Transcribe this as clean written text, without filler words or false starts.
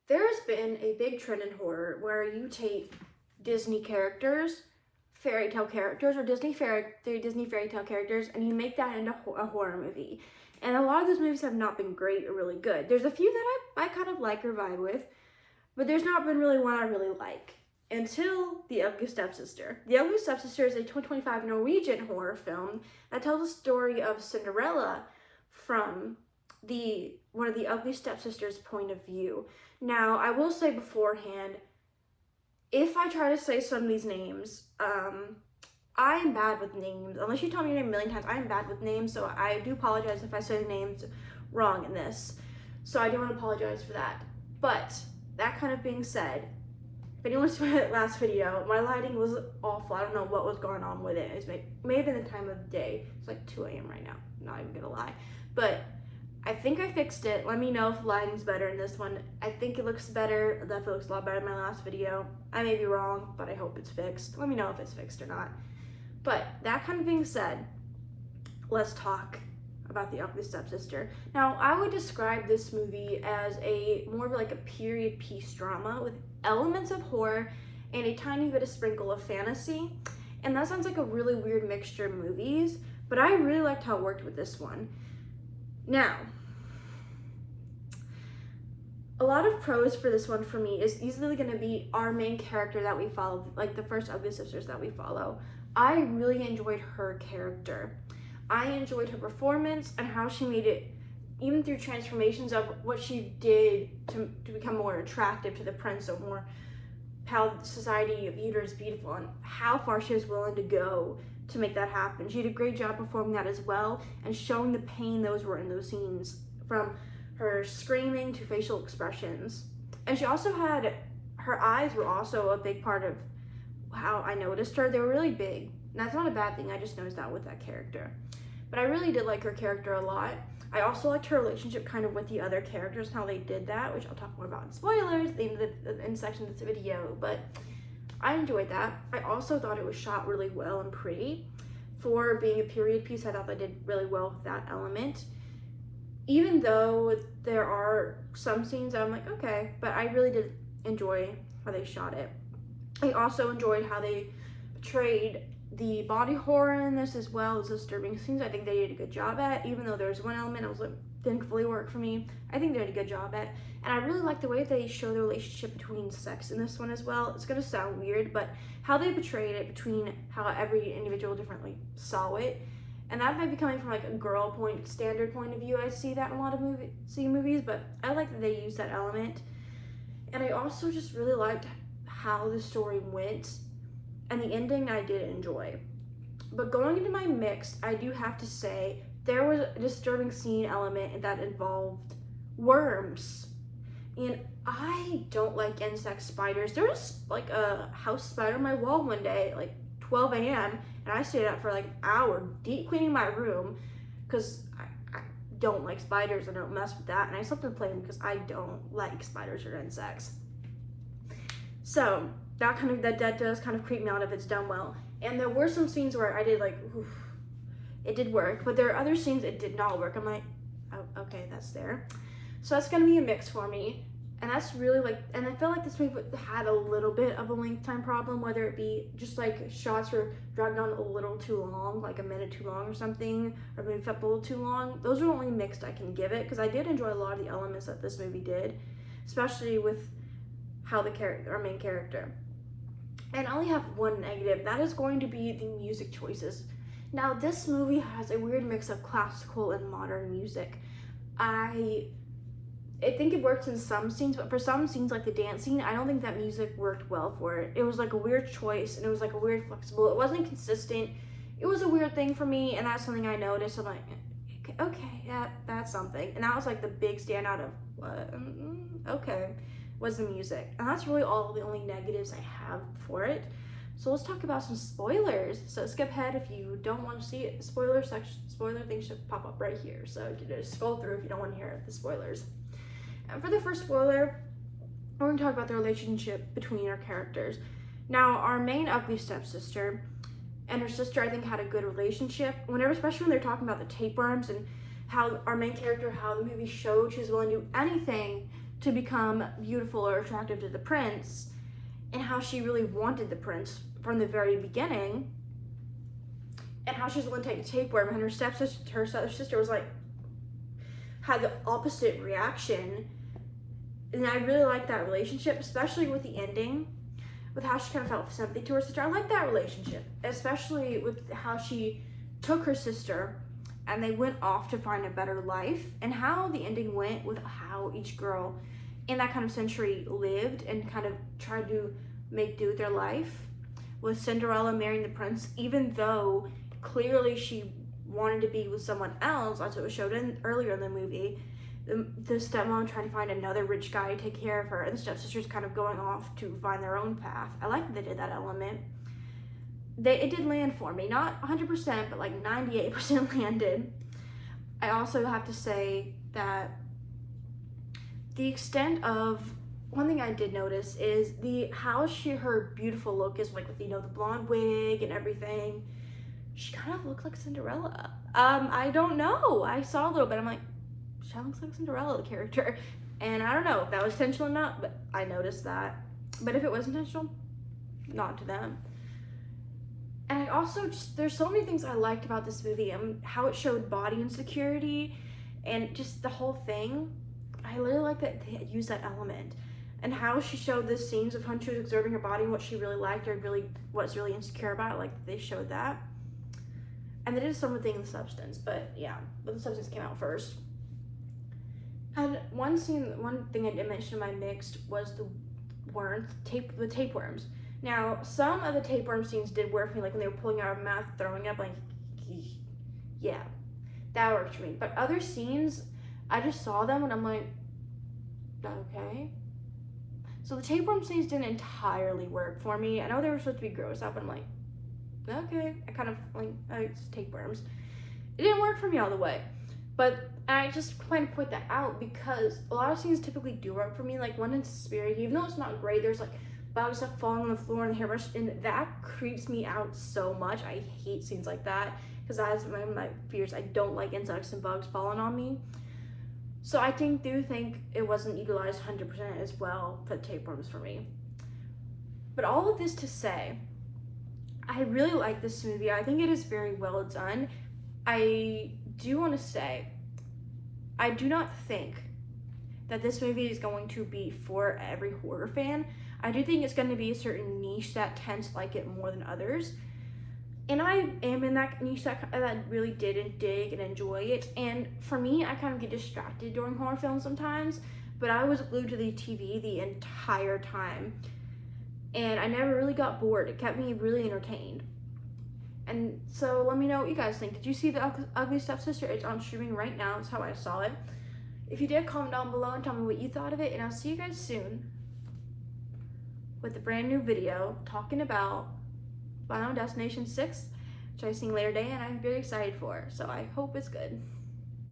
There's been a big trend in horror where you take Disney characters, fairy tale characters, or Disney fairy tale characters, and you make that into a horror movie. And a lot of those movies have not been great or really good. There's a few that I kind of like or vibe with, but there's not been really one I really like until The Ugly Stepsister. The Ugly Stepsister is a 2025 Norwegian horror film that tells the story of Cinderella from one of the ugly stepsisters' point of view. Now, I will say beforehand, if I try to say some of these names, I am bad with names. Unless you tell me your name a million times, I am bad with names, so I do apologize if I say the names wrong in this. So I do want to apologize for that. But that kind of being said, if anyone saw my last video, my lighting was awful. I don't know what was going on with it. It may have been the time of the day. It's like 2 a.m. right now. I'm not even gonna lie. But I think I fixed it. Let me know if lighting's better in this one. I think it looks better. It definitely looks a lot better than my last video. I may be wrong, but I hope it's fixed. Let me know if it's fixed or not. But that kind of being said, let's talk about The Ugly Stepsister. Now, I would describe this movie as more of like a period piece drama with elements of horror and a tiny bit of sprinkle of fantasy. And that sounds like a really weird mixture of movies, but I really liked how it worked with this one. Now, a lot of pros for this one for me is easily going to be our main character that we follow, like the first Ugly Sisters that we follow. I really enjoyed her character. I enjoyed her performance and how she made it, even through transformations of what she did to become more attractive to the prince, or more how society viewed her as beautiful, and how far she was willing to go to make that happen. She did a great job performing that as well, and showing the pain those were in those scenes, from her screaming to facial expressions. And she also had, her eyes were also a big part of how I noticed her. They were really big. And that's not a bad thing, I just noticed that with that character. But I really did like her character a lot. I also liked her relationship kind of with the other characters, how they did that, which I'll talk more about in spoilers at the end of the section of this video, but I enjoyed that. I also thought it was shot really well and pretty. For being a period piece, I thought they did really well with that element. Even though there are some scenes that I'm like, okay, but I really did enjoy how they shot it. I also enjoyed how they portrayed the body horror in this, as well as disturbing scenes. I think they did a good job at, even though there's one element I was like, didn't fully work for me. I think they did a good job at. And I really like the way they show the relationship between sex in this one as well. It's gonna sound weird, but how they portrayed it, between how every individual differently saw it. And that might be coming from like a standard point of view. I see that in a lot of movies, but I like that they use that element. And I also just really liked how the story went, and the ending I did enjoy. But going into my mix, I do have to say there was a disturbing scene element that involved worms. And I don't like insect spiders. There was like a house spider on my wall one day at like 12 a.m. and I stayed up for like an hour deep cleaning my room because I don't like spiders. I don't mess with that. And I slept in plain because I don't like spiders or insects. So that does kind of creep me out if it's done well. And there were some scenes where I did like, oof, it did work, but there are other scenes it did not work. I'm like, oh, okay, that's there. So that's gonna be a mix for me. And that's really like, and I feel like this movie had a little bit of a length time problem, whether it be just like shots were dragged on a little too long, like a minute too long or something, or maybe felt a little too long. Those are the only mixed I can give it, because I did enjoy a lot of the elements that this movie did, especially with how our main character. And I only have one negative. That is going to be the music choices. Now, this movie has a weird mix of classical and modern music. I think it works in some scenes, but for some scenes, like the dance scene, I don't think that music worked well for it. It was like a weird choice, and it was like a weird flexible. It wasn't consistent. It was a weird thing for me, and that's something I noticed. I'm like, okay, yeah, that's something. And that was like the big standout of what? Okay. Was the music. And that's really all the only negatives I have for it. So let's talk about some spoilers. So skip ahead if you don't want to see it. Spoiler thing should pop up right here. So you can just scroll through if you don't want to hear the spoilers. And for the first spoiler, we're going to talk about the relationship between our characters. Now, our main ugly stepsister and her sister, I think, had a good relationship. Especially when they're talking about the tapeworms and how our main character, how the movie showed she was willing to do anything to become beautiful or attractive to the prince, and how she really wanted the prince from the very beginning, and how she was willing to take a tapeworm, and her sister was like, had the opposite reaction. And I really like that relationship, especially with the ending, with how she kind of felt sympathy to her sister. I like that relationship, especially with how she took her sister and they went off to find a better life, and how the ending went with how each girl in that kind of century lived and kind of tried to make do with their life, with Cinderella marrying the prince, even though clearly she wanted to be with someone else, as it was showed in earlier in the movie. The stepmom trying to find another rich guy to take care of her, and the stepsisters kind of going off to find their own path. I like that they did that element. It did land for me, not 100%, but like 98% landed. I also have to say that the extent of, one thing I did notice is how her beautiful look is, like with, you know, the blonde wig and everything. She kind of looked like Cinderella. I don't know. I saw a little bit. I'm like, she looks like Cinderella, the character. And I don't know if that was intentional or not, but I noticed that. But if it was intentional, not to them. And I also there's so many things I liked about this movie, and how it showed body insecurity and just the whole thing. I really like that they had used that element, and how she showed the scenes of when she was exerting her body and what she really liked or was really insecure about. Like, they showed that. And they did some of the thing in the substance, but the substance came out first. And one thing I did mention in my mixed was the tapeworms. Now, some of the tapeworm scenes did work for me, like when they were pulling out of her mouth, throwing up, like, yeah, that worked for me. But other scenes, I just saw them and I'm like, okay. So the tapeworm scenes didn't entirely work for me. I know they were supposed to be gross out, but I'm like, okay. I kind of like, it's tapeworms. It didn't work for me all the way. But I just plan to point that out because a lot of scenes typically do work for me. Like one in Spirit, even though it's not great, there's like body stuff falling on the floor and the hairbrush, and that creeps me out so much. I hate scenes like that because that is one of my fears. I don't like insects and bugs falling on me. So I do think it wasn't utilized 100% as well for tapeworms for me. But all of this to say, I really like this movie. I think it is very well done. I do want to say, I do not think that this movie is going to be for every horror fan. I do think it's going to be a certain niche that tends to like it more than others. And I am in that niche that really did dig and enjoy it. And for me, I kind of get distracted during horror films sometimes, but I was glued to the TV the entire time. And I never really got bored. It kept me really entertained. And so let me know what you guys think. Did you see The Ugly Stepsister? It's on streaming right now. That's how I saw it. If you did, comment down below and tell me what you thought of it. And I'll see you guys soon with a brand new video talking about Final Destination 6, which I sing later today and I'm very excited for. So I hope it's good.